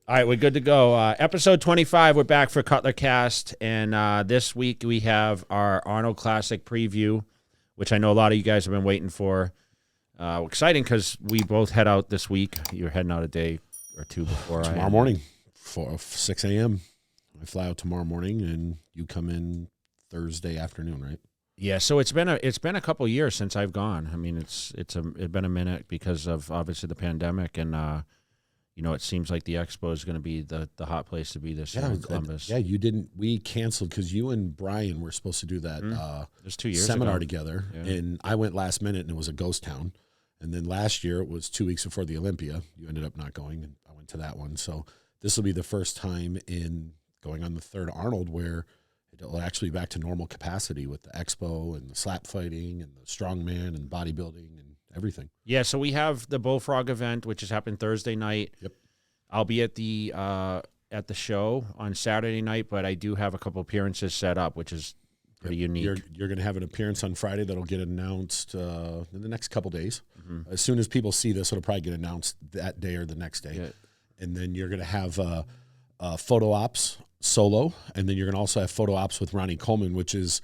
All right, we're good to go. Episode 25, we're back for Cutler Cast, and this week we have our Arnold Classic preview, which I know a lot of you guys have been waiting for. Exciting because we both head out this week. You're heading out a day or two before tomorrow morning, 6 a.m. I fly out tomorrow morning, and you come in Thursday afternoon, right? Yeah, so it's been a couple of years since I've gone. I mean, it's been a minute because of obviously the pandemic, and it seems like the expo is going to be the hot place to be this year in Columbus. You didn't. We canceled because you and Brian were supposed to do that. It was 2 years seminar ago. together, Yeah. and I went last minute, and it was a ghost town. And then last year it was 2 weeks before the Olympia. You ended up not going, and I went to that one. So this will be the first time in going on the third Arnold where it'll actually be back to normal capacity with the expo and the slap fighting and the strongman and bodybuilding and everything. Yeah, so we have the Bullfrog event, which is happening Thursday night. Yep. I'll be at the show on Saturday night, but I do have a couple appearances set up, which is pretty unique. You're going to have an appearance on Friday that'll get announced in the next couple days. Mm-hmm. As soon as people see this, it'll probably get announced that day or the next day. Yeah. And then you're going to have photo ops solo, and then you're going to also have photo ops with Ronnie Coleman, which is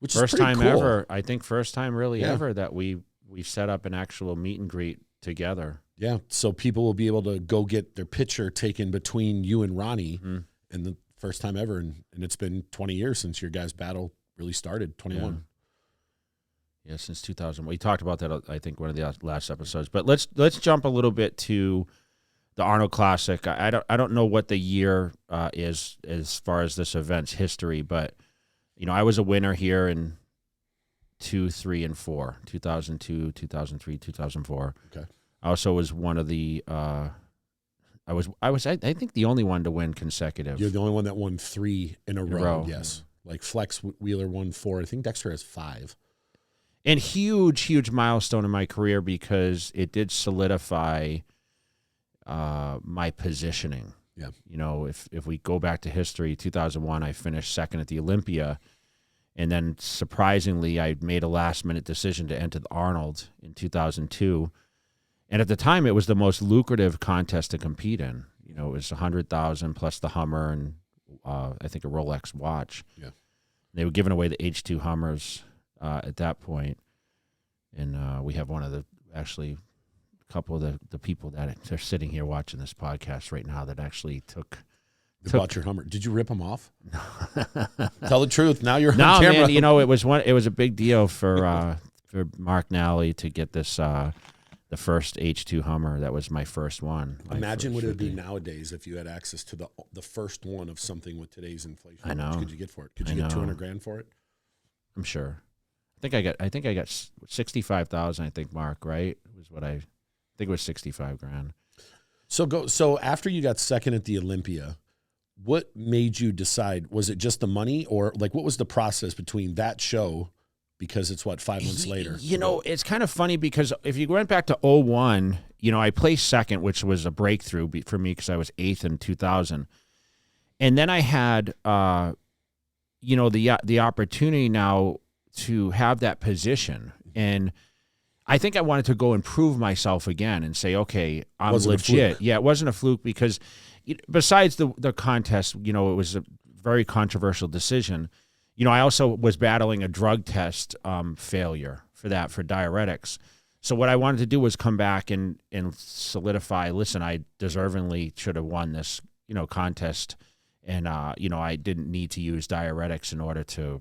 first pretty time cool. ever. I think first time really ever that we set up an actual meet and greet together. Yeah, so people will be able to go get their picture taken between you and Ronnie, and the first time ever, and it's been 20 years since your guys' battle really started. 21. Yeah, since 2000. We talked about that, I think, one of the last episodes. But let's jump a little bit to the Arnold Classic. I don't know what the year is as far as this event's history, but I was a winner here in 2, 3, and 4, 2002, 2003, 2004. Okay. I also was one of the. I think the only one to win consecutive. You're the only one that won 3 in a row. Yes. Yeah. Like Flex Wheeler won 4. I think Dexter has 5. And huge milestone in my career because it did solidify my positioning. Yeah. If we go back to history, 2001, I finished second at the Olympia. And then surprisingly, I made a last-minute decision to enter the Arnold in 2002. And at the time, it was the most lucrative contest to compete in. It was $100,000 plus the Hummer and I think a Rolex watch. Yeah. They were giving away the H2 Hummers at that point. And we have a couple of the people that are sitting here watching this podcast right now that actually bought your Hummer. Did you rip them off? Tell the truth. Now you're on no, camera. Man, it was a big deal for Mark Nally to get this the first H2 Hummer. That was my first one. Imagine what it would be nowadays if you had access to the first one of something with today's inflation. I know. How much could you get for it? Could you get $200,000 for it? I'm sure. I think I got 65,000. I think Mark, right? Was what I think it was 65 grand. So after you got second at the Olympia, what made you decide? Was it just the money, or like what was the process between that show? Because it's 5 months later. It's kind of funny because if you went back to 2001, I placed second, which was a breakthrough for me because I was 8th in 2000. And then I had, the opportunity now to have that position. And I think I wanted to go and prove myself again and say, okay, I'm legit. Yeah, it wasn't a fluke because besides the contest, it was a very controversial decision. I also was battling a drug test failure for diuretics. So what I wanted to do was come back and solidify, listen, I deservingly should have won this, contest. And, I didn't need to use diuretics in order to,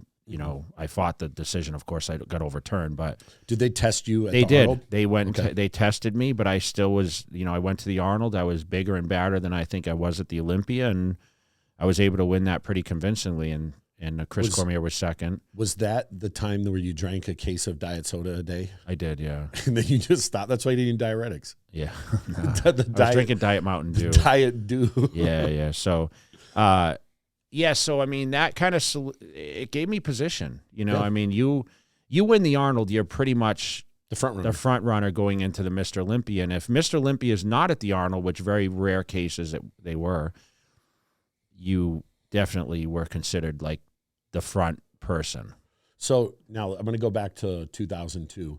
I fought the decision. Of course, I got overturned. But did they test you at the Arnold? They went. Okay. They tested me, but I still was, I went to the Arnold. I was bigger and badder than I think I was at the Olympia. And I was able to win that pretty convincingly. And Chris Cormier was second. Was that the time where you drank a case of diet soda a day? I did, yeah. And then you just stopped. That's why you didn't need diuretics. Yeah. I was drinking Diet Mountain Dew. Diet Dew. Yeah. So, so, I mean, that kind of, it gave me position. Yeah. I mean, you win the Arnold, you're pretty much the front runner going into the Mr. Olympia. And if Mr. Olympia is not at the Arnold, which very rare cases that they were, you definitely were considered like the front person. So now I'm going to go back to 2002.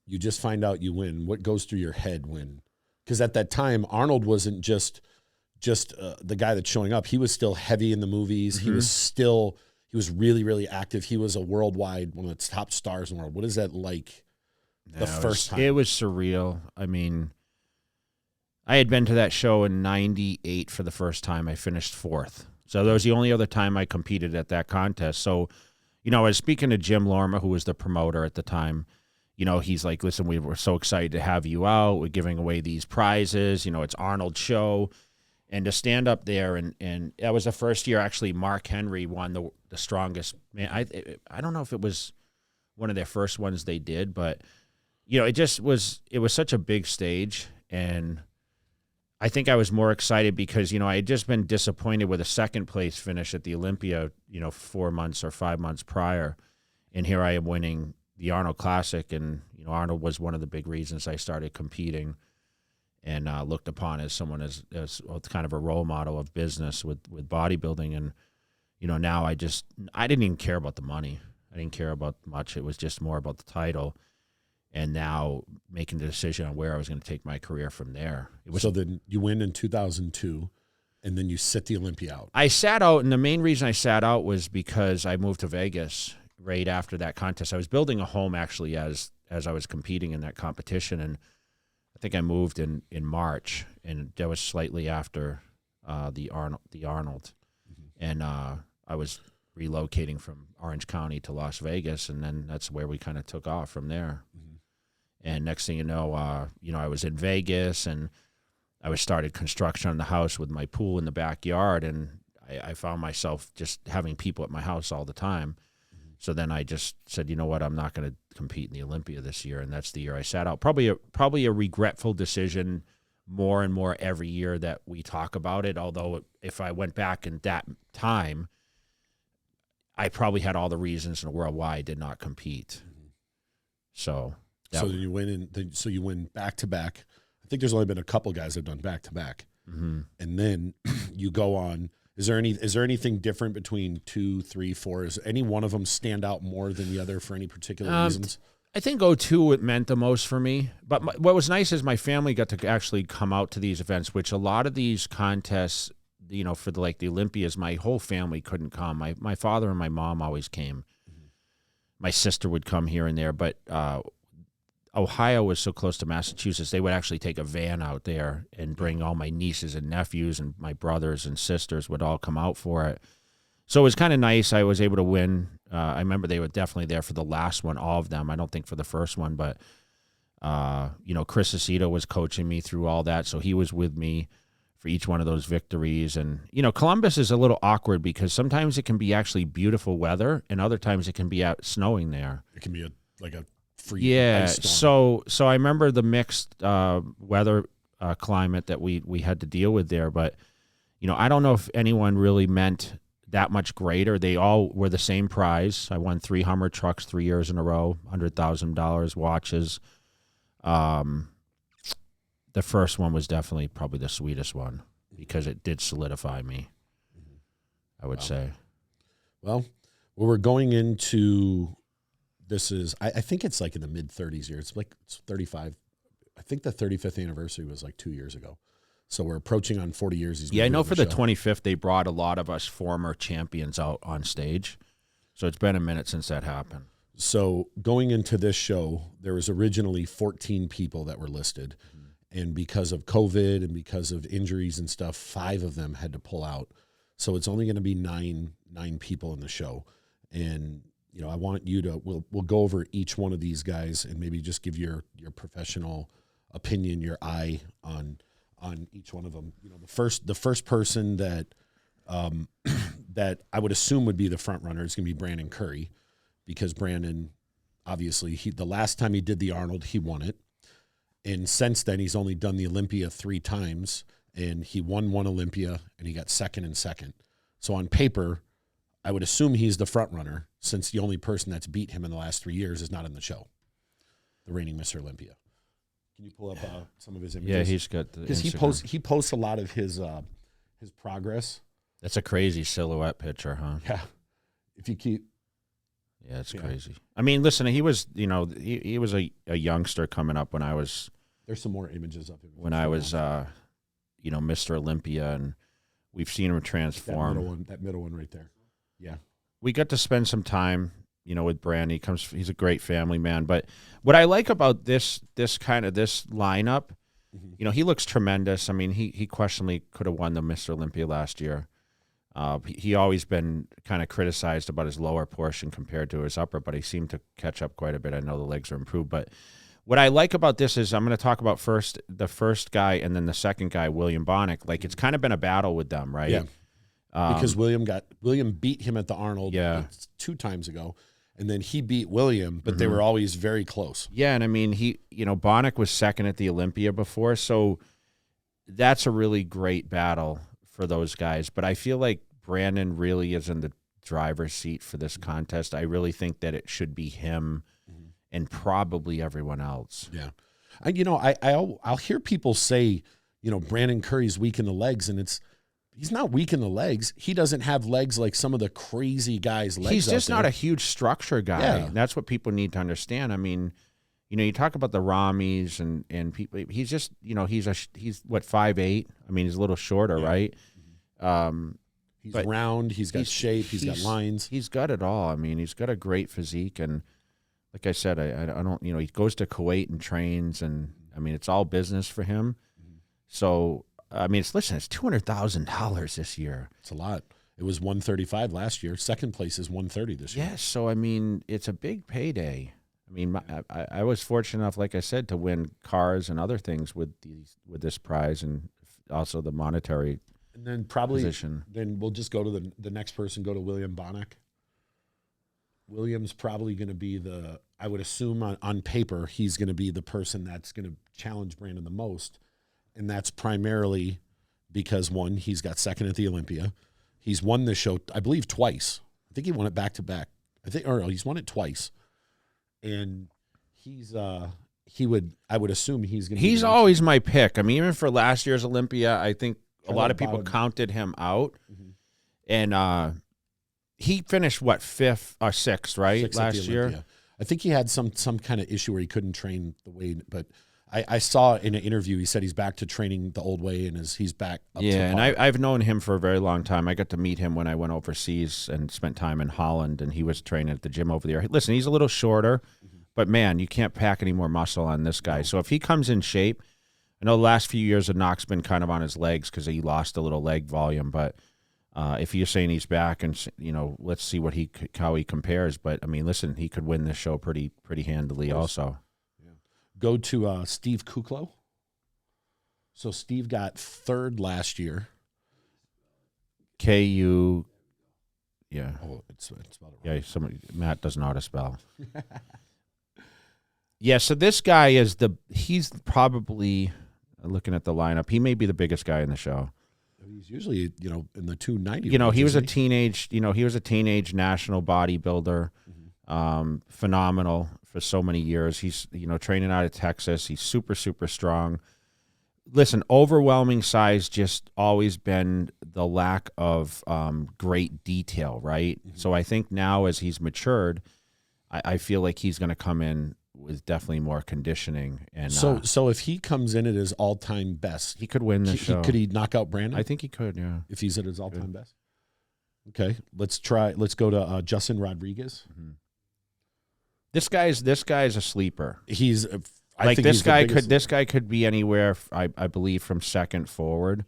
You just find out you win. What goes through your head when? Because at that time, Arnold wasn't just just the guy that's showing up, he was still heavy in the movies. Mm-hmm. He was really, really active. He was a worldwide, one of the top stars in the world. What is that like the first time? It was surreal. I mean, I had been to that show in 98 for the first time. I finished 4th. So that was the only other time I competed at that contest. So, you know, I was speaking to Jim Lorma, who was the promoter at the time. You know, he's like, listen, we were so excited to have you out. We're giving away these prizes. You know, it's Arnold's show. And to stand up there, and that was the first year, actually, Mark Henry won the strongest man. I don't know if it was one of their first ones they did, but, you know, it was such a big stage. And I think I was more excited because, you know, I had just been disappointed with a second place finish at the Olympia, you know, 4 months or 5 months prior. And here I am winning the Arnold Classic. And, you know, Arnold was one of the big reasons I started competing and looked upon as someone as kind of a role model of business with bodybuilding. And, you know, now I didn't even care about the money. I didn't care about much. It was just more about the title. And now making the decision on where I was going to take my career from there. So then you win in 2002, and then you sit the Olympia out. I sat out, and the main reason I sat out was because I moved to Vegas right after that contest. I was building a home, actually, as I was competing in that competition, and I think I moved in March, and that was slightly after the Arnold. Mm-hmm. And I was relocating from Orange County to Las Vegas, and then that's where we kind of took off from there. Mm-hmm. And next thing you know, I was in Vegas, and I started construction on the house with my pool in the backyard, and I found myself just having people at my house all the time. So then I just said, you know what, I'm not going to compete in the Olympia this year, and that's the year I sat out. Probably a regretful decision more and more every year that we talk about it, although if I went back in that time, I probably had all the reasons in the world why I did not compete. Mm-hmm. So then you win so you win back-to-back. I think there's only been a couple guys that have done back-to-back. Mm-hmm. And then you go on. Is there anything different between 2, 3, 4? Is any one of them stand out more than the other for any particular reasons? I think 02 it meant the most for me. But what was nice is my family got to actually come out to these events, which a lot of these contests, you know, for the Olympias, my whole family couldn't come. My father and my mom always came. Mm-hmm. My sister would come here and there, but Ohio was so close to Massachusetts, they would actually take a van out there and bring all my nieces and nephews, and my brothers and sisters would all come out for it. So it was kind of nice. I was able to win. I remember they were definitely there for the last one, all of them. I don't think for the first one, but, you know, Chris Aceto was coaching me through all that, so he was with me for each one of those victories. And, you know, Columbus is a little awkward because sometimes it can be actually beautiful weather, and other times it can be out snowing there. It can be like a ice storm. So I remember the mixed weather climate that we had to deal with there, but you know, I don't know if anyone really meant that much greater. They all were the same prize. I won 3 Hummer trucks 3 years in a row, $100,000 watches. The first one was definitely probably the sweetest one because it did solidify me, I would say. Well, we're going into. This is, I think it's like in the mid-30s year. It's 35. I think the 35th anniversary was like 2 years ago. So we're approaching on 40 years. Yeah, I know for the 25th, they brought a lot of us former champions out on stage. So it's been a minute since that happened. So going into this show, there was originally 14 people that were listed. Mm-hmm. And because of COVID and because of injuries and stuff, 5 of them had to pull out. So it's only going to be nine people in the show. And you know, I want you to, we'll go over each one of these guys and maybe just give your professional opinion, your eye on each one of them. You know, the first person that that I would assume would be the front runner is going to be Brandon Curry, because Brandon, obviously, the last time he did the Arnold, he won it. And since then, he's only done the Olympia 3 times, and he won 1 Olympia, and he got second and second. So on paper, I would assume he's the front runner, since the only person that's beat him in the last 3 years is not in the show, the reigning Mr. Olympia. Can you pull up some of his images? Yeah, he's got the because he posts a lot of his progress. That's a crazy silhouette picture, huh? Yeah, if you keep. Yeah, it's crazy. I mean, listen, he was, you know, he was a youngster coming up when I was. There's some more images of him when I was, Mr. Olympia, and we've seen him transform. That middle one right there. Yeah. We got to spend some time, with Brand. He's a great family man. But what I like about this lineup, he looks tremendous. I mean, he questionably could have won the Mr. Olympia last year. He always been kind of criticized about his lower portion compared to his upper, but he seemed to catch up quite a bit. I know the legs are improved, but what I like about this is I'm going to talk about the first guy and then the second guy, William Bonnick. Like, it's kind of been a battle with them, right? Yeah. Because William beat him at the Arnold 2 times ago, and then he beat William, but they were always very close. Yeah, and I mean, Bonnick was second at the Olympia before, so that's a really great battle for those guys. But I feel like Brandon really is in the driver's seat for this contest. I really think that it should be him and probably everyone else. Yeah. I'll hear people say, Brandon Curry's weak in the legs, and he's not weak in the legs. He doesn't have legs like some of the crazy guys' legs. He's just not a huge structure guy. Yeah. That's what people need to understand. I mean, you talk about the Ramis and people. He's just, he's what, 5'8". I mean, he's a little shorter, right? He's round. He's got shape. He's got lines. He's got it all. I mean, he's got a great physique, and like I said, I don't. He goes to Kuwait and trains, and I mean, it's all business for him. So I mean, it's $200,000 this year. It's a lot. It was $135 last year. Second place is $130 this year. Yes. So I mean, it's a big payday. I mean, I was fortunate enough, like I said, to win cars and other things with this prize, and also the monetary. And then probably position. Then we'll just go to the next person. Go to William Bonnick. William's probably going to be I would assume on paper, he's going to be the person that's going to challenge Brandon the most. And that's primarily because, one, he's got second at the Olympia. He's won the show, I believe, twice. I think he won it back-to-back. He's won it twice. And I would assume he's going to He's always my pick. I mean, even for last year's Olympia, I think a lot of people counted him out. And he finished, what, 5th or 6th, right, last year? I think he had some kind of issue where he couldn't train the way, but I saw in an interview, he said he's back to training the old way, and he's back up to and I've known him for a very long time. I got to meet him when I went overseas and spent time in Holland, and he was training at the gym over there. Listen, he's a little shorter, but, man, you can't pack any more muscle on this guy. So if he comes in shape, I know the last few years of Knox been kind of on his legs because he lost a little leg volume, but if you're saying he's back and, let's see how he compares. But, I mean, listen, he could win this show pretty handily also. Go to Steve Kuklo. So Steve got 3rd last year. Ku, yeah. Oh, it's spelled it wrong. Yeah, Matt doesn't know how to spell. Yeah, so this guy he's probably, looking at the lineup, he may be the biggest guy in the show. He's usually, in the 290. He was a teenage national bodybuilder, phenomenal for so many years. He's, training out of Texas. He's super, super strong. Listen, overwhelming size just always been the lack of great detail, right? So I think now as he's matured, I feel like he's going to come in with definitely more conditioning. And so if he comes in at his all-time best, he could win the show. Could he knock out Brandon? I think he could, yeah. If he's at his all-time best? Okay, let's go to Justin Rodriguez. This guy's a sleeper. He's this guy could be anywhere, I believe, from second forward.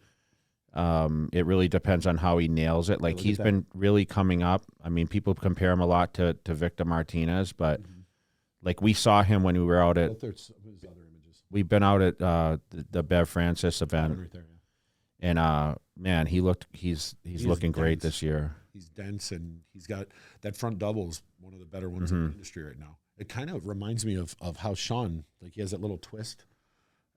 It really depends on how he nails it. Like, he's been really coming up. I mean, people compare him a lot to Victor Martinez, but like, we saw him when we were out at. We've been out at the Bev Francis event, right there, and man, he's looking great this year. He's dense, and he's got that front double is one of the better ones in the industry right now. It kind of reminds me of how Sean, like, he has that little twist,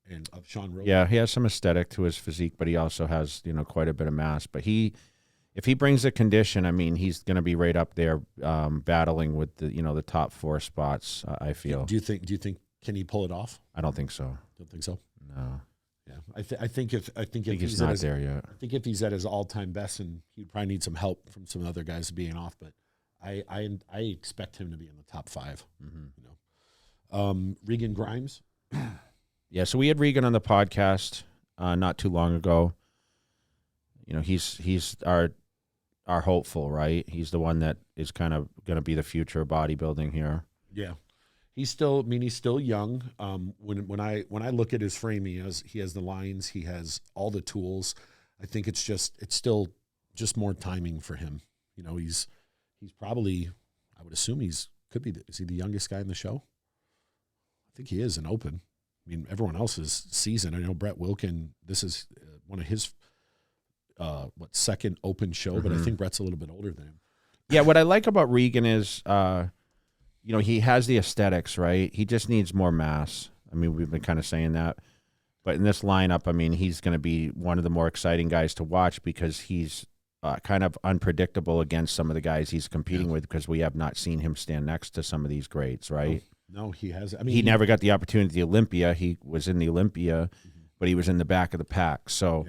and of Sean Rowe. Yeah, he has some aesthetic to his physique, but he also has quite a bit of mass. But if he brings a condition, I mean, he's going to be right up there, battling with the top 4 spots. I feel. Do you think can he pull it off? I don't think so. Don't think so. No. Yeah, I think if he's not there yet. I think if he's at his all-time best, and he'd probably need some help from some other guys being off, but I expect him to be in the top 5. Regan Grimes. Yeah, so we had Regan on the podcast. not too long ago. You know, he's our hopeful, right? He's the one that is kind of going to be the future of bodybuilding here. Yeah. He's still young. When I look at his frame, he has the lines, he has all the tools. I think it's still just more timing for him. You know, he's probably, I would assume is he the youngest guy in the show? I think he is in open. I mean, everyone else is seasoned. I know Brett Wilkin, this is one of his second open show, but I think Brett's a little bit older than him. Yeah, what I like about Regan is you know, he has the aesthetics, right? He just needs more mass. I mean, we've been kind of saying that. But in this lineup, I mean, he's going to be one of the more exciting guys to watch because he's kind of unpredictable against some of the guys he's competing with because we have not seen him stand next to some of these greats, right? No, he has. I mean, he never got the opportunity at the Olympia. He was in the Olympia, but he was in the back of the pack. So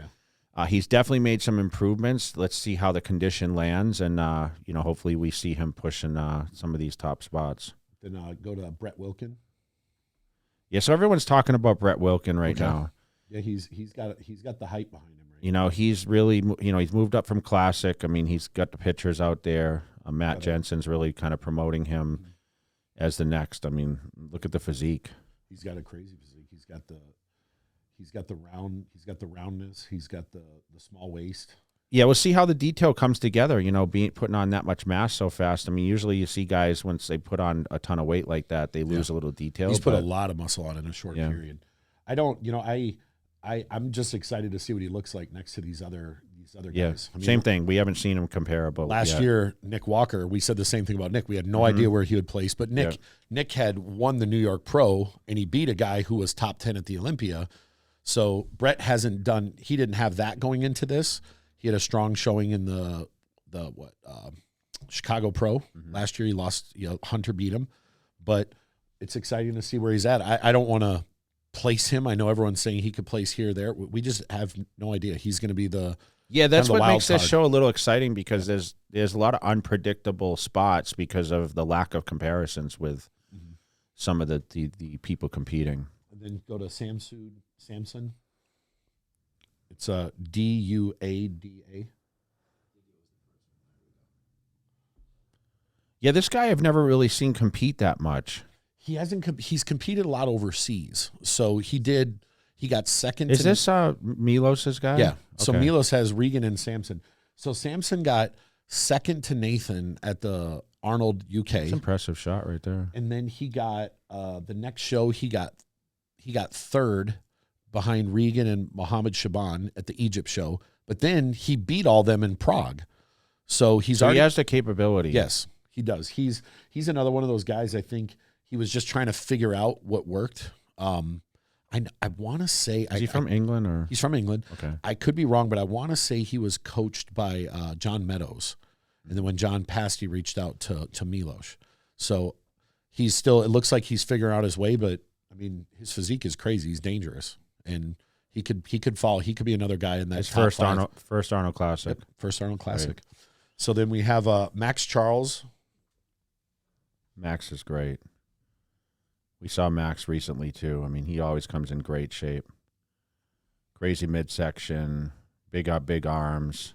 he's definitely made some improvements. Let's see how the condition lands, and you know, hopefully we see him pushing some of these top spots. Then go to Brett Wilkin. Yeah, so everyone's talking about Brett Wilkin right now. Yeah, he's got the hype behind him. Right. You know, he's really, you know, he's moved up from Classic. I mean, he's got the pictures out there. Matt Jensen's really kind of promoting him as the next. I mean, look at the physique. He's got a crazy physique. He's got the roundness. He's got the small waist. Yeah, we'll see how the detail comes together, you know, putting on that much mass so fast. I mean, usually you see guys, once they put on a ton of weight like that, they lose a little detail. He's put a lot of muscle on in a short period. I don't, you know, I'm just excited to see what he looks like next to these other guys. I mean, same thing. We haven't seen him comparable. Last year, Nick Walker, we said the same thing about Nick. We had no idea where he would place, but Nick had won the New York Pro, and he beat a guy who was top 10 at the Olympia. So Brett he didn't have that going into this. He had a strong showing in the Chicago Pro last year. He lost, you know, Hunter beat him, but it's exciting to see where he's at. I don't want to place him. I know everyone's saying he could place here or there. We just have no idea. He's going to be the that's what makes this show a little exciting because there's a lot of unpredictable spots because of the lack of comparisons with some of the people competing. And then go to Samson. It's Duada. Yeah, this guy I've never really seen compete that much. He hasn't. He's competed a lot overseas. So he got second. Is this Milos's guy? Yeah. Okay. So Milos has Regan and Samson. So Samson got second to Nathan at the Arnold UK. That's an impressive shot right there. And then he got the next show. He got third behind Regan and Mohammed Shaban at the Egypt show. But then he beat all them in Prague. So he has the capability. Yes, he does. He's another one of those guys. I think he was just trying to figure out what worked. I want to say... Is he from England? Or he's from England. Okay. I could be wrong, but I want to say he was coached by John Meadows. And then when John passed, he reached out to Milos. So he's still... It looks like he's figuring out his way, but, I mean, his physique is crazy. He's dangerous. And he could fall. He could be another guy in that his first Arnold Classic. Yep, first Arnold Classic. Right. So then we have Max Charles. Max is great. We saw Max recently, too. I mean, he always comes in great shape. Crazy midsection, big arms.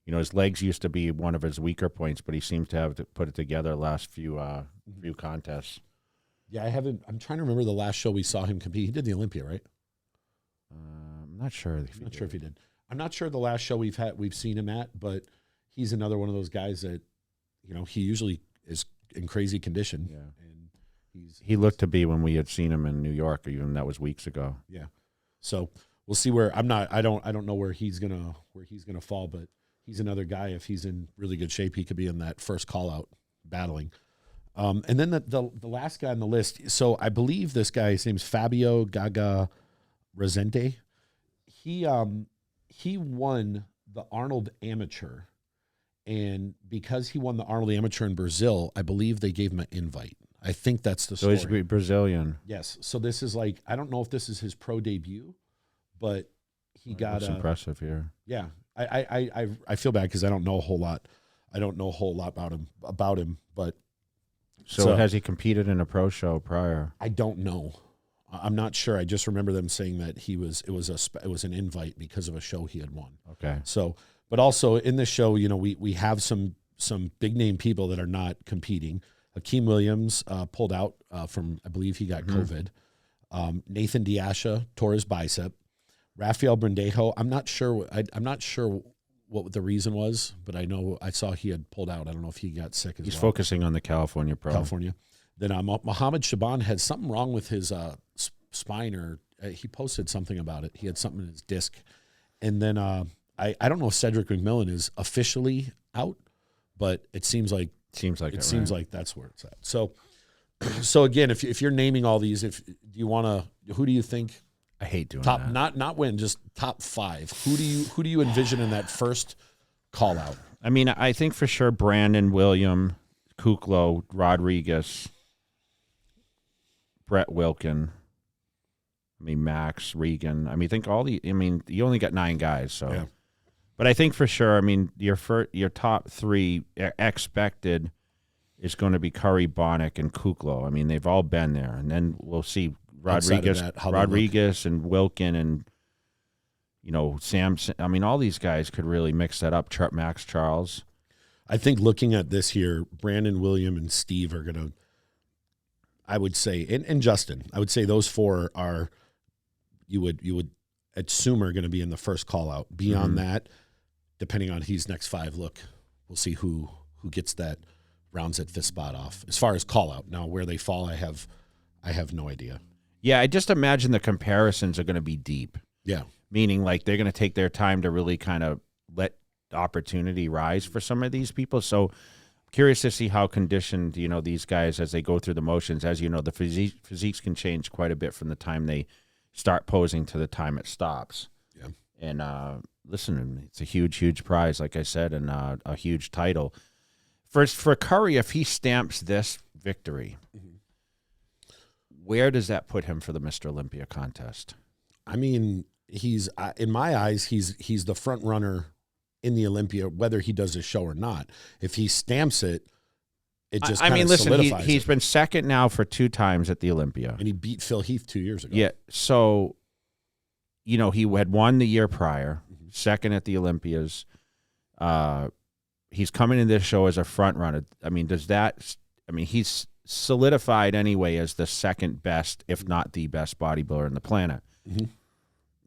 You know, his legs used to be one of his weaker points, but he seems to have put it together the last few contests. Yeah, I'm trying to remember the last show we saw him compete. He did the Olympia, right? I'm not sure. If he did. I'm not sure the last show we've seen him at, but he's another one of those guys that, you know, he usually is in crazy condition. Yeah. And he looked to be when we had seen him in New York, even that was weeks ago. Yeah. So we'll see where I don't know where he's gonna fall, but he's another guy. If he's in really good shape, he could be in that first call out battling. And then the last guy on the list. So I believe this guy, his name's Fabio Gaga Resente. He won the Arnold Amateur, and because he won the Arnold Amateur in Brazil, I believe they gave him an invite. I think that's the story. So he's Brazilian. Yes. So this is like, I don't know if this is his pro debut, but he got impressive here. Yeah. I feel bad because I don't know a whole lot. I don't know a whole lot about him, but so has he competed in a pro show prior? I don't know. I'm not sure. I just remember them saying that it was an invite because of a show he had won. Okay. So, but also in this show, we have some big name people that are not competing. Hakeem Williams pulled out from, I believe he got COVID. Nathan Diasha tore his bicep. Rafael Brandejo, I'm not sure. I'm not sure what the reason was, but I saw he had pulled out. I don't know if he got sick as well. He's focusing on the California Pro. Then Mohammed Shaban had something wrong with his spine, or he posted something about it. He had something in his disc. And then I don't know if Cedric McMillan is officially out, but it seems like that's where it's at. So again, if you're naming all these, who do you think? I hate doing top, that. not win, just top 5. Who do you envision in that first call out? I mean, I think for sure Brandon, William, Kuklo, Rodriguez, Brett Wilkin. I mean, Max, Regan. I mean, you only got 9 guys, so. Yeah. But I think for sure, I mean, your top 3 expected is going to be Curry, Bonnick, and Kuklo. I mean, they've all been there, and then we'll see Rodriguez and Wilkin and Samson. I mean, all these guys could really mix that up. Max Charles. I think looking at this here, Brandon, William, and Steve are going to, I would say, and Justin, I would say those 4 are, you would assume are going to be in the first call out. Beyond that, depending on his next 5 look, we'll see who gets that rounds at 5th spot off. As far as call out, now where they fall, I have no idea. Yeah, I just imagine the comparisons are going to be deep. Yeah. Meaning like they're going to take their time to really kind of let the opportunity rise for some of these people. So curious to see how conditioned, these guys as they go through the motions. As you know, the physiques can change quite a bit from the time they start posing to the time it stops. Yeah. And listen, it's a huge, huge prize, like I said, and a huge title. For Curry, if he stamps this victory, where does that put him for the Mr. Olympia contest? I mean, he's in my eyes, he's the front runner in the Olympia, whether he does a show or not. If he stamps it, it just solidifies he's been second now for 2 times at the Olympia. And he beat Phil Heath 2 years ago. Yeah, so, he had won the year prior, second at the Olympias. He's coming in this show as a front runner. I mean, he's solidified anyway as the second best, if not the best bodybuilder on the planet.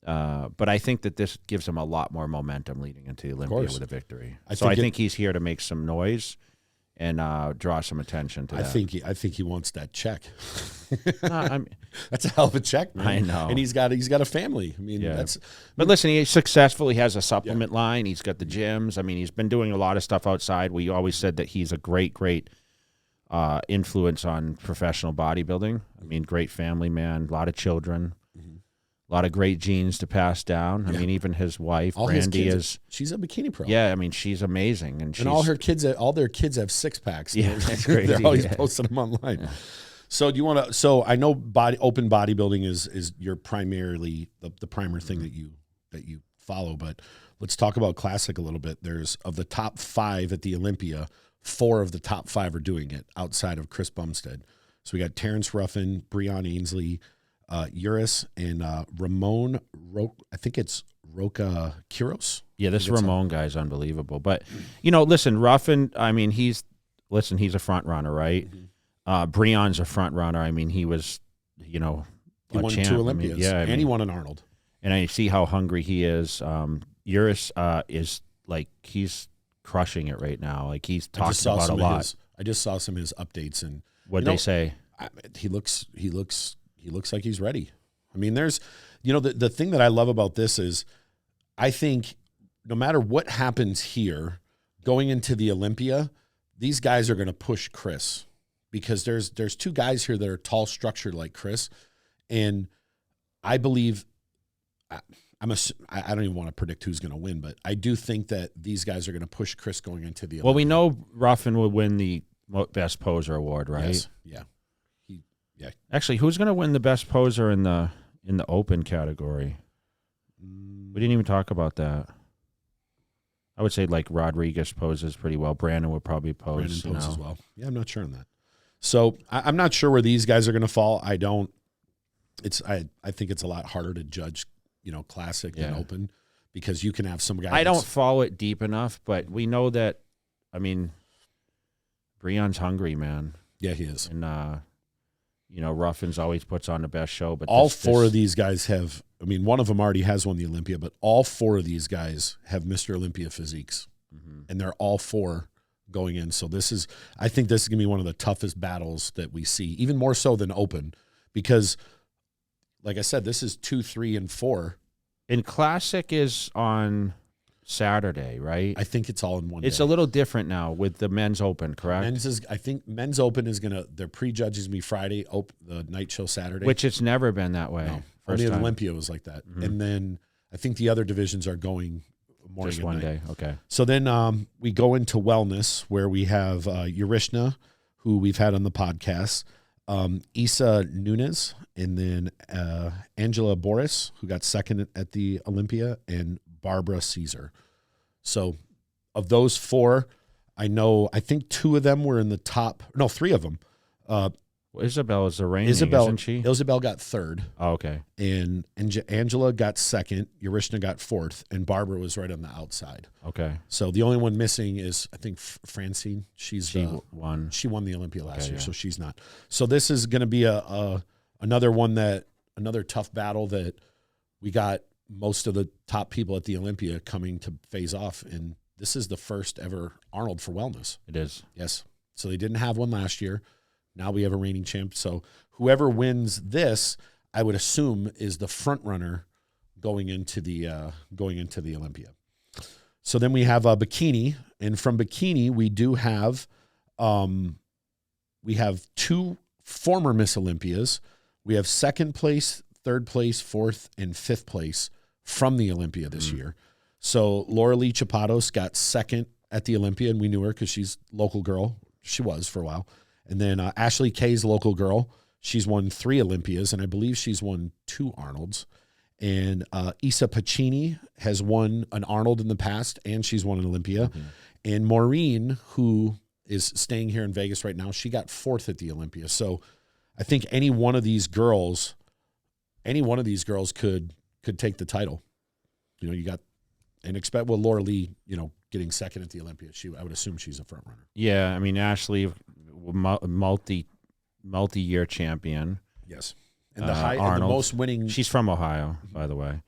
But I think that this gives him a lot more momentum leading into the Olympia with a victory. I think he's here to make some noise and draw some attention to that. I think he wants that check. That's a hell of a check, man. I know. And he's got a family. I mean, But listen, he's successful. He has a supplement line. He's got the gyms. I mean, he's been doing a lot of stuff outside. We always said that he's a great influence on professional bodybuilding. I mean, great family man, a lot of children, a lot of great genes to pass down. I mean, even his wife, Brandy, she's a bikini pro. Yeah, I mean, she's amazing, and all their kids have 6-packs. Yeah, that's crazy. They're always posting them online. Yeah. So do you want to? So I know open bodybuilding is your primarily the primer thing that you follow, but let's talk about classic a little bit. There's of the top 5 at the Olympia, 4 of the top 5 are doing it outside of Chris Bumstead. So we got Terrence Ruffin, Breon Ainsley, Uris, and Ramon. I think it's Roca Quiros. Yeah, this Ramon guy's unbelievable. But listen, Ruffin. I mean, he's a front runner, right? Breon's a front runner. I mean, he was, he won champ. 2 Olympias. And he won an Arnold. And I see how hungry he is. Uris is he's crushing it right now. Like he's talked about a lot. I just saw some of his updates, and what they say. He looks like he's ready. I mean, there's, the thing that I love about this is, I think no matter what happens here, going into the Olympia, these guys are going to push Chris, because there's 2 guys here that are tall, structured like Chris, and I believe. I don't even want to predict who's going to win, but I do think that these guys are going to push Chris going into the Olympia. Well, we know Ruffin would win the Best Poser award, right? Yes. Yeah. Actually, who's going to win the Best Poser in the open category? We didn't even talk about that. I would say Rodriguez poses pretty well. Brandon would probably pose. Brandon poses well. Yeah, I'm not sure on that. So I'm not sure where these guys are going to fall. I think it's a lot harder to judge, classic than open, because you can have some guy. I don't follow it deep enough, but we know that. I mean, Breon's hungry, man. Yeah, he is. And Ruffins always puts on the best show. But all four of these guys have. I mean, one of them already has won the Olympia, but all four of these guys have Mr. Olympia physiques, and they're all four going in. So I think this is gonna be one of the toughest battles that we see, even more so than open, because, like I said, this is 2, 3, and 4. And Classic is on Saturday, right? I think it's all in one day. It's a little different now with the men's open, correct? I think men's open is their prejudges me Friday, the night show Saturday. Which it's never been that way. No, only Olympia was like that. And then I think the other divisions are going morning just and one night. day. Okay. So then we go into wellness, where we have Urishna, who we've had on the podcast, Isa Nunes, and then Angela Boris, who got second at the Olympia, and Barbara Caesar. So of those four, I think 2 of them were in the top. No, 3 of them. Isabel is the reigning, isn't she? Isabel got 3rd. Oh, okay. And Angela got 2nd. Urishna got 4th. And Barbara was right on the outside. Okay. So the only one missing is, I think, Francine. She won the Olympia last year, so she's not. So this is going to be another tough battle that we got most of the top people at the Olympia coming to phase off. And this is the first ever Arnold for wellness. It is. Yes. So they didn't have one last year. Now we have a reigning champ. So whoever wins this, I would assume, is the front runner going into the Olympia. So then we have Bikini, and from Bikini we do have 2 former Miss Olympias. We have 2nd place, 3rd place, 4th, and 5th place from the Olympia this year. So Laura Lee Chapados got 2nd at the Olympia, and we knew her because she's a local girl. She was for a while. And then Ashley Kay's local girl. She's won 3 Olympias, and I believe she's won 2 Arnolds. And Isa Pacini has won an Arnold in the past, and she's won an Olympia. And Maureen, who is staying here in Vegas right now, she got 4th at the Olympia. So I think any one of these girls could take the title. You got, and expect Laura Lee, getting 2nd at the Olympia. I would assume she's a front runner. Yeah, I mean, Ashley, multi-year champion. Yes. And the most winning. She's from Ohio, by the way.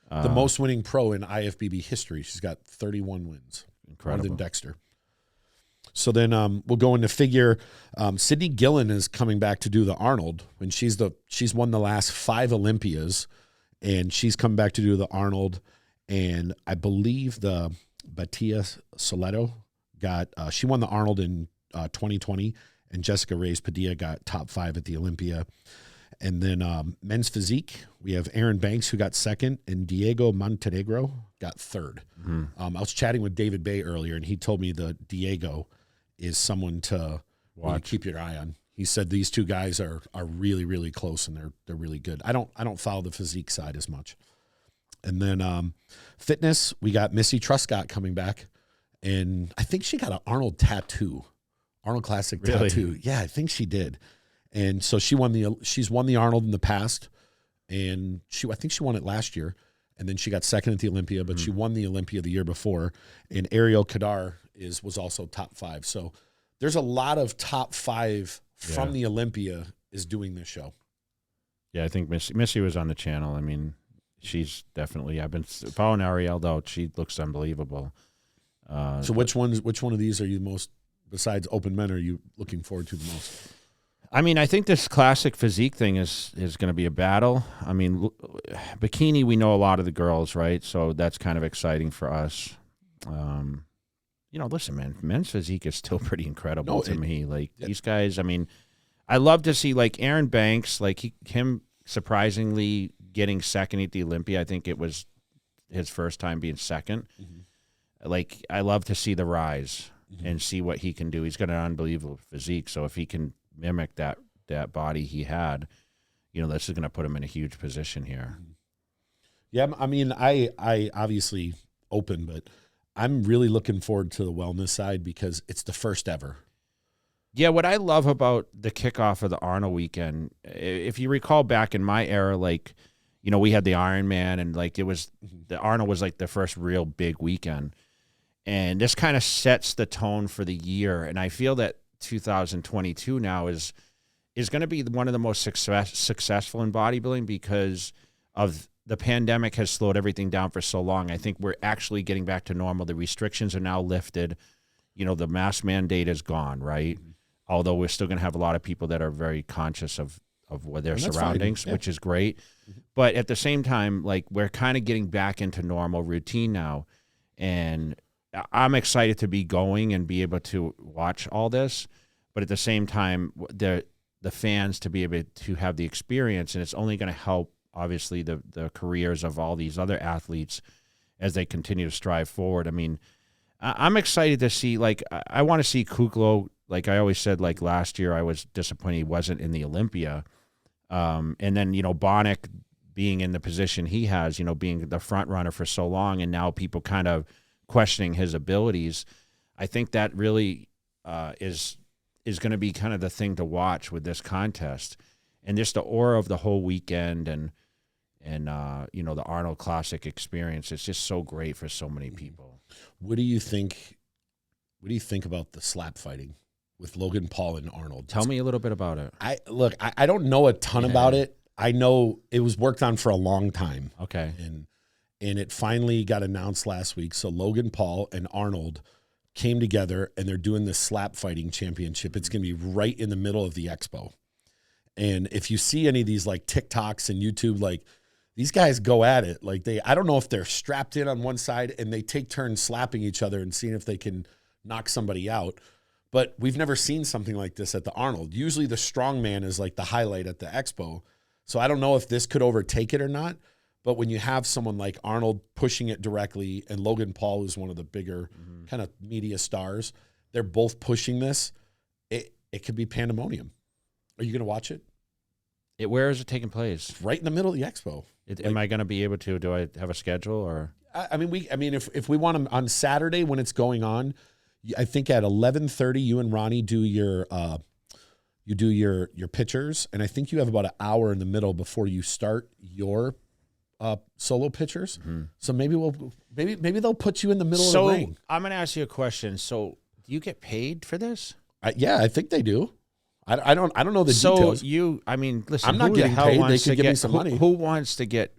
The most winning pro in IFBB history. She's got 31 wins. Incredible. More than Dexter. So then we'll go into figure. Sydney Gillen is coming back to do the Arnold, when she's won the last 5 Olympias, and she's come back to do the Arnold. And I believe the Batia Soleto she won the Arnold in 2020, and Jessica Reyes Padilla got top 5 at the Olympia. And then men's physique, we have Aaron Banks, who got 2nd, and Diego Montenegro got 3rd. I was chatting with David Bay earlier, and he told me that Diego is someone to really keep your eye on. He said these 2 guys are really, really close, and they're really good. I don't follow the physique side as much. And then fitness, we got Missy Truscott coming back, and I think she got an Arnold tattoo, Arnold Classic tattoo. Yeah, I think she did. And so she's won the Arnold in the past, and I think she won it last year, and then she got 2nd at the Olympia, but she won the Olympia the year before. And Ariel Kadar was also top 5. So there's a lot of top 5 from the Olympia is doing this show. Yeah, I think Missy was on the channel. I mean, she's definitely. I've been following Ariel though. She looks unbelievable. So which one of these are you most, besides open men, are you looking forward to the most? I mean, I think this classic physique thing is going to be a battle. I mean, Bikini, we know a lot of the girls, right? So that's kind of exciting for us. Listen, man, men's physique is still pretty incredible to me. Like these guys, I mean, I love to see like Aaron Banks, like him surprisingly getting 2nd at the Olympia. I think it was his first time being 2nd. Like, I love to see the rise and see what he can do. He's got an unbelievable physique. So if he can mimic that body he had, this is going to put him in a huge position here. Yeah, I mean, I obviously open, but I'm really looking forward to the wellness side because it's the first ever. Yeah, what I love about the kickoff of the Arnold weekend, if you recall back in my era, like, we had the Ironman, and like the Arnold was like the first real big weekend. And this kind of sets the tone for the year. And I feel that 2022 now is going to be one of the most successful in bodybuilding because of the pandemic has slowed everything down for so long. I think we're actually getting back to normal. The restrictions are now lifted. The mask mandate is gone, right? Mm-hmm. Although we're still going to have a lot of people that are very conscious of what their surroundings, which is great. Mm-hmm. But at the same time, like, we're kind of getting back into normal routine now. And I'm excited to be going and be able to watch all this. But at the same time, the fans to be able to have the experience, and it's only going to help, obviously, the careers of all these other athletes as they continue to strive forward. I mean, I'm excited to see, like, I want to see Cutler. Like I always said, like last year, I was disappointed he wasn't in the Olympia. And then, Bonnick being in the position he has, being the front runner for so long, and now people kind of questioning his abilities. I think that really is going to be kind of the thing to watch with this contest. And just the aura of the whole weekend and the Arnold Classic experience. It's just so great for so many people. What do you think about the slap fighting with Logan Paul and Arnold? Tell me a little bit about it. I don't know a ton about it. I know it was worked on for a long time. Okay. And it finally got announced last week. So Logan Paul and Arnold came together, and they're doing this slap fighting championship. It's going to be right in the middle of the expo. And if you see any of these like TikToks and YouTube, like, these guys go at it. Like, I don't know if they're strapped in on one side and they take turns slapping each other and seeing if they can knock somebody out. But we've never seen something like this at the Arnold. Usually the strongman is like the highlight at the expo. So I don't know if this could overtake it or not. But when you have someone like Arnold pushing it directly, and Logan Paul is one of the bigger kind of media stars, they're both pushing this, it could be pandemonium. Are you going to watch it? Where is it taking place? Right in the middle of the expo. Am I going to be able to? Do I have a schedule or? I mean, if we want them on Saturday when it's going on, I think at 11:30 you and Ronnie do your pictures, and I think you have about an hour in the middle before you start your solo pictures. Mm-hmm. So maybe they'll put you in the middle of the ring. I'm going to ask you a question. So do you get paid for this? Yeah, I think they do. I don't know the details. So listen, I'm not getting paid. They could give me some money. Who wants to get?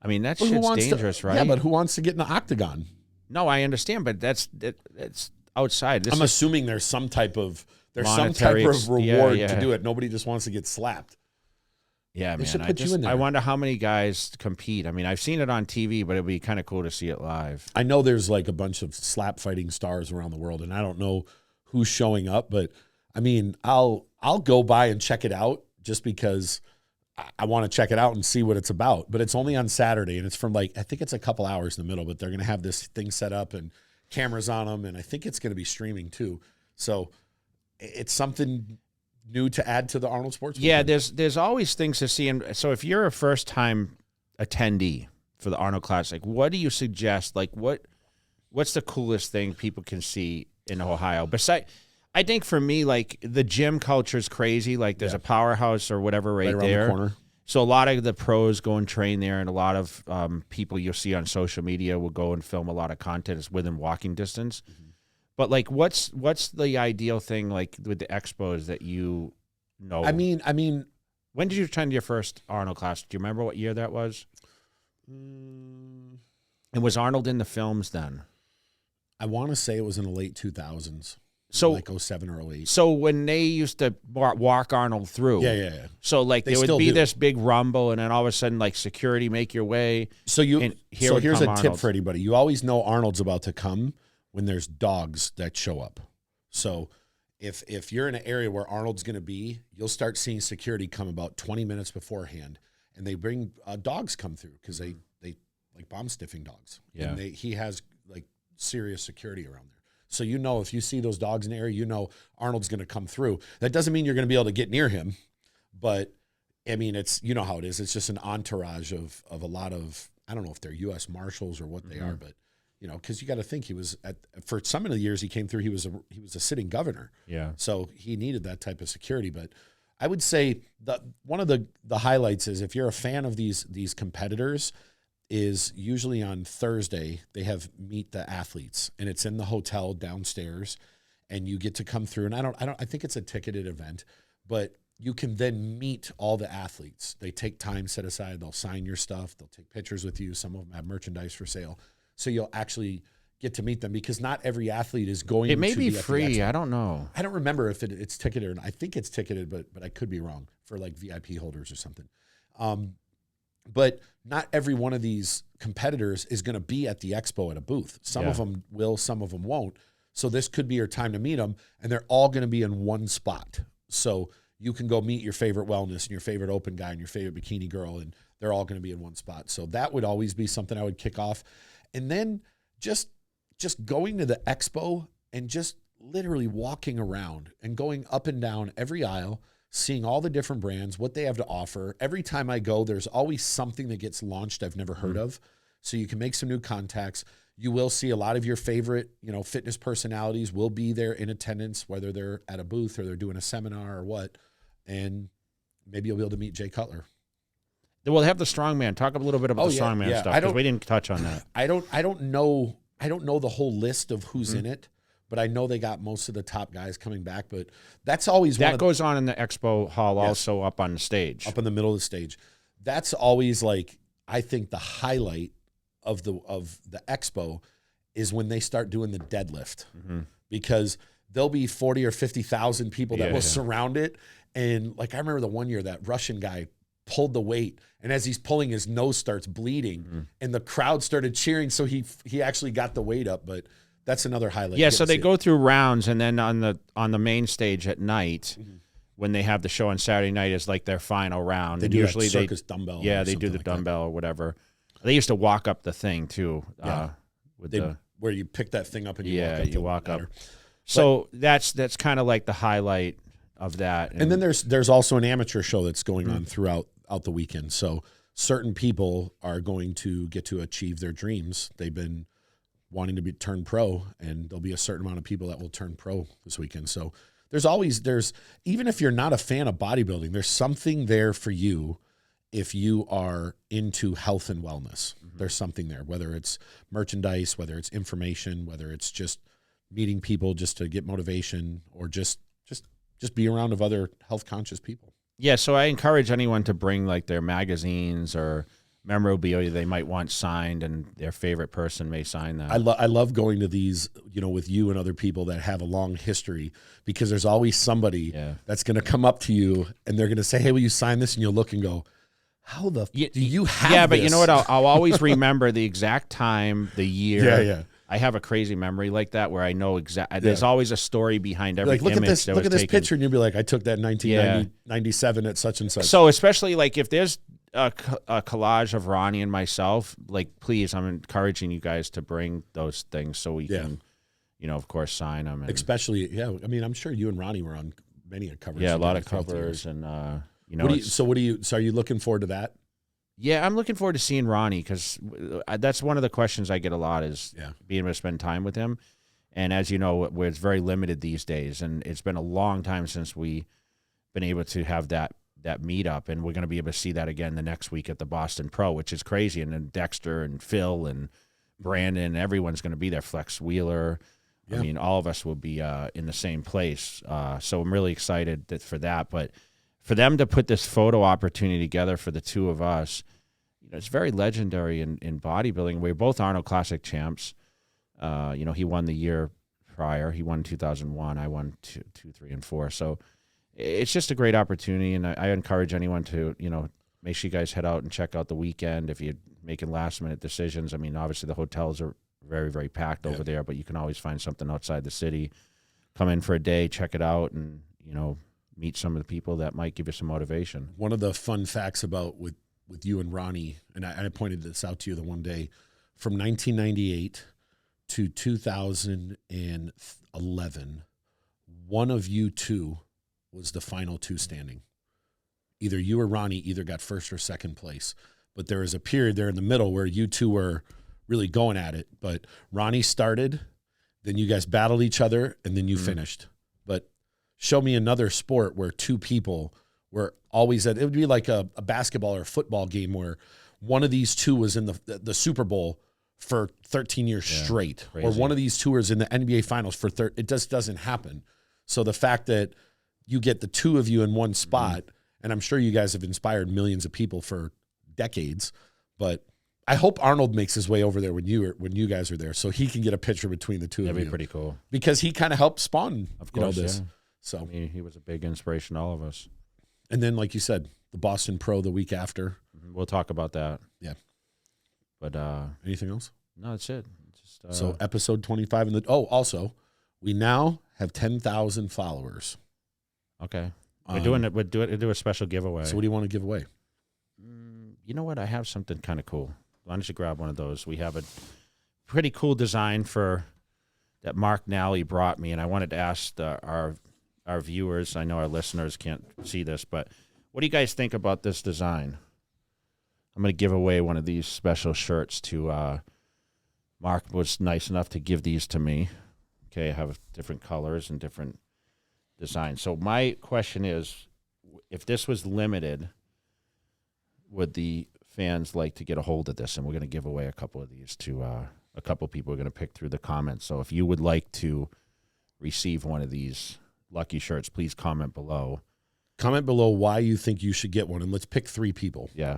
I mean, that shit's dangerous, right? Yeah, but who wants to get in the octagon? No, I understand, but that's outside. I'm assuming there's some type of reward to do it. Nobody just wants to get slapped. Yeah, they should put you in there. I wonder how many guys compete. I mean, I've seen it on TV, but it'd be kind of cool to see it live. I know there's like a bunch of slap fighting stars around the world, and I don't know who's showing up, but I mean, I'll go by and check it out just because I want to check it out and see what it's about. But it's only on Saturday, and it's from I think it's a couple hours in the middle, but they're going to have this thing set up and cameras on them, and I think it's going to be streaming too. So it's something new to add to the Arnold Sports Weekend. Yeah, there's always things to see. And so if you're a first-time attendee for the Arnold Classic, what do you suggest? Like, what's the coolest thing people can see in Ohio? I think for me, like, the gym culture is crazy. Like, there's a powerhouse or whatever right there. The corner. So a lot of the pros go and train there, and a lot of people you'll see on social media will go and film a lot of content. It's within walking distance. Mm-hmm. But, like, what's the ideal thing, like, with the expos that you know? I mean, when did you attend your first Arnold class? Do you remember what year that was? And was Arnold in the films then? I want to say it was in the late 2000s. So like 07 or 08. So when they used to walk Arnold through. Yeah. So like there would be this big rumble, and then all of a sudden, like, security, make your way. So here's a tip for anybody. You always know Arnold's about to come when there's dogs that show up. So if you're in an area where Arnold's going to be, you'll start seeing security come about 20 minutes beforehand, and they bring dogs come through because they like bomb stiffing dogs. Yeah. And he has like serious security around there. So if you see those dogs in the area, Arnold's going to come through. That doesn't mean you're going to be able to get near him, but I mean, it's how it is. It's just an entourage of a lot of, I don't know if they're U.S. Marshals or what they are, but you know, because you got to think he was for some of the years he came through, he was a sitting governor. Yeah. So he needed that type of security. But I would say one of the highlights is if you're a fan of these competitors, is usually on Thursday they have Meet the Athletes, and it's in the hotel downstairs, and you get to come through. And I think it's a ticketed event, but you can then meet all the athletes. They take time set aside. They'll sign your stuff. They'll take pictures with you. Some of them have merchandise for sale. So you'll actually get to meet them, because not every athlete is going to It may be the free. I don't know. I don't remember if it's ticketed or not. I think it's ticketed, but I could be wrong, for like VIP holders or something. But not every one of these competitors is going to be at the expo at a booth. Some of them will, some of them won't. So this could be your time to meet them, and they're all going to be in one spot. So you can go meet your favorite wellness and your favorite open guy and your favorite bikini girl, and they're all going to be in one spot. So that would always be something I would kick off. And then just going to the expo and just literally walking around and going up and down every aisle, seeing all the different brands, what they have to offer. Every time I go, there's always something that gets launched I've never heard of. So you can make some new contacts. You will see a lot of your favorite, you know, fitness personalities will be there in attendance, whether they're at a booth or they're doing a seminar or what. And maybe you'll be able to meet Jay Cutler. Well, they have the strongman. Talk a little bit about the strongman stuff, because we didn't touch on that. I don't know the whole list of who's in it, but I know they got most of the top guys coming back. But that's always that goes on in the expo hall, also up on the stage, up in the middle of the stage. That's always, like, I think the highlight of the expo is when they start doing the deadlift, because there'll be 40 or 50,000 people that will surround it. And like, I remember the one year that Russian guy pulled the weight, and as he's pulling, his nose starts bleeding, and the crowd started cheering. So he actually got the weight up. But that's another highlight. Yeah. So they go through rounds, and then on the main stage at night, when they have the show on Saturday night, is like their final round. They do usually that circus dumbbell. Yeah, they do the dumbbell or whatever. They used to walk up the thing too. Where you pick that thing up and you walk up. So that's kind of like the highlight of that. And then there's also an amateur show that's going on throughout the weekend. So certain people are going to get to achieve their dreams. They've been wanting to turn pro, and there'll be a certain amount of people that will turn pro this weekend. So there's even if you're not a fan of bodybuilding, there's something there for you. If you are into health and wellness, there's something there, whether it's merchandise, whether it's information, whether it's just meeting people just to get motivation, or just be around of other health conscious people. Yeah. So I encourage anyone to bring like their magazines or memorabilia they might want signed, and their favorite person may sign that. I love going to these, you know, with you and other people that have a long history, because there's always somebody that's going to come up to you and they're going to say, "Hey, will you sign this?" And you'll look and go, "How the do you have this?" But this? you know what? I'll always remember the exact time, the year. Yeah. I have a crazy memory like that, where I know exactly. There's always a story behind every like, look image. Look at this picture, and you'll be like, "I took that in 1997 at such and such." So especially like if there's a collage of Ronnie and myself, like, please, I'm encouraging you guys to bring those things so we can, you know, of course, sign them. And, especially, I mean, I'm sure you and Ronnie were on many a covers. Yeah, a lot of covers, and you know. So are you looking forward to that? Yeah, I'm looking forward to seeing Ronnie, because that's one of the questions I get a lot, is being able to spend time with him. And as you know, it's very limited these days, and it's been a long time since we've been able to have that meetup, and we're going to be able to see that again the next week at the Boston Pro, which is crazy. And then Dexter and Phil and Brandon, everyone's going to be there. Flex Wheeler. I mean, all of us will be in the same place. So I'm really excited for that. But for them to put this photo opportunity together for the two of us, you know, it's very legendary in bodybuilding. We're both Arnold Classic champs. You know, he won the year prior. He won 2001. I won 2, 3, and 4. So it's just a great opportunity, and I encourage anyone to, you know, make sure you guys head out and check out the weekend if you're making last-minute decisions. I mean, obviously the hotels are very, very packed over there, but you can always find something outside the city. Come in for a day, check it out, and, you know, meet some of the people that might give you some motivation. One of the fun facts about with you and Ronnie, and I pointed this out to you the one day, from 1998 to 2011, one of you two was the final two standing. Either you or Ronnie got first or second place, but there was a period there in the middle where you two were really going at it. But Ronnie started, then you guys battled each other, and then you finished. But show me another sport where two people were always at. It would be like a basketball or a football game where one of these two was in the Super Bowl for 13 years straight, crazy. Or one of these two was in the NBA Finals for it just doesn't happen. So the fact that you get the two of you in one spot, and I'm sure you guys have inspired millions of people for decades, but I hope Arnold makes his way over there when you guys are there, so he can get a picture between the two of you. That'd be pretty cool. Because he kind of helped spawn, of course, this. Yeah. So I mean, he was a big inspiration to all of us. And then, like you said, the Boston Pro the week after. We'll talk about that. Yeah. But anything else? No, that's it. Just so episode 25 also we now have 10,000 followers. Okay. We're doing it. We'll do a special giveaway. So what do you want to give away? You know what? I have something kind of cool. Why don't you grab one of those? We have a pretty cool design that Mark Nally brought me, and I wanted to ask our viewers. I know our listeners can't see this, but what do you guys think about this design? I'm going to give away one of these special shirts to Mark was nice enough to give these to me. Okay, I have different colors and different designs. So my question is, if this was limited, would the fans like to get a hold of this? And we're going to give away a couple of these to a couple people we're going to pick through the comments. So if you would like to receive one of these lucky shirts, please comment below. Comment below why you think you should get one, and let's pick 3 people. Yeah.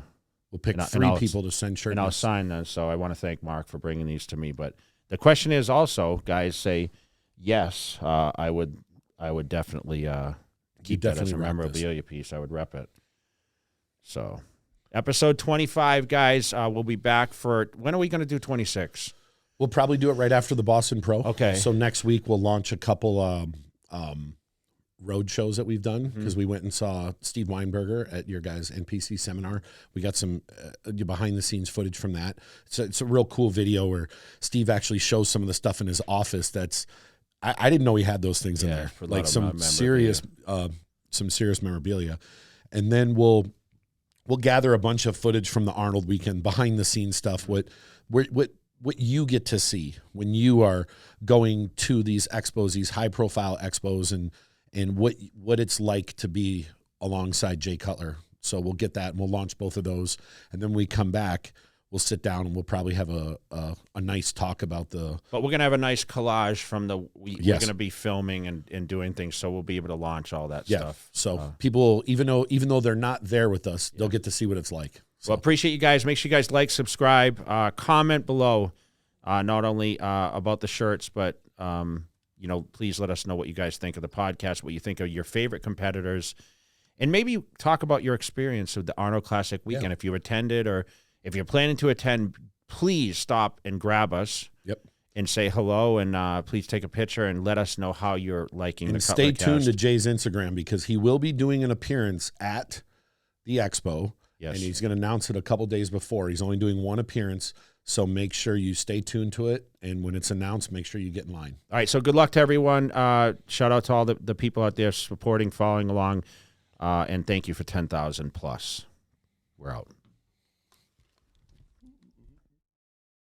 We'll pick 3 people to send shirts. And I'll sign them. So I want to thank Mark for bringing these to me. But the question is also, guys, say, yes, I would definitely keep that as a memorabilia piece. I would rep it. So episode 25, guys, we'll be back for, when are we going to do 26? We'll probably do it right after the Boston Pro. Okay. So next week we'll launch a couple road shows that we've done, because we went and saw Steve Weinberger at your guys' NPC seminar. We got some behind-the-scenes footage from that. It's a real cool video where Steve actually shows some of the stuff in his office that's, I didn't know he had those things in there, like some serious memorabilia. And then we'll gather a bunch of footage from the Arnold weekend, behind-the-scenes stuff, what you get to see when you are going to these expos, these high-profile expos, and what it's like to be alongside Jay Cutler. So we'll get that, and we'll launch both of those. And then when we come back, we'll sit down, and we'll probably have a nice talk about the... But we're going to have a nice collage from we're going to be filming and doing things, so we'll be able to launch all that stuff. So people, even though they're not there with us, they'll get to see what it's like. So. Well, appreciate you guys. Make sure you guys like, subscribe, comment below, not only about the shirts, but... please let us know what you guys think of the podcast, what you think of your favorite competitors, and maybe talk about your experience of the Arnold Classic weekend. Yeah. If you attended, or if you're planning to attend, please stop and grab us. Yep. And say hello, and please take a picture and let us know how you're liking the Cutler Cast. Stay tuned to Jay's Instagram, because he will be doing an appearance at the expo. Yes. And he's going to announce it a couple days before. He's only doing one appearance. So make sure you stay tuned to it, and when it's announced, make sure you get in line. All right, so good luck to everyone. Shout out to all the people out there supporting, following along, and thank you for 10,000 plus. We're out.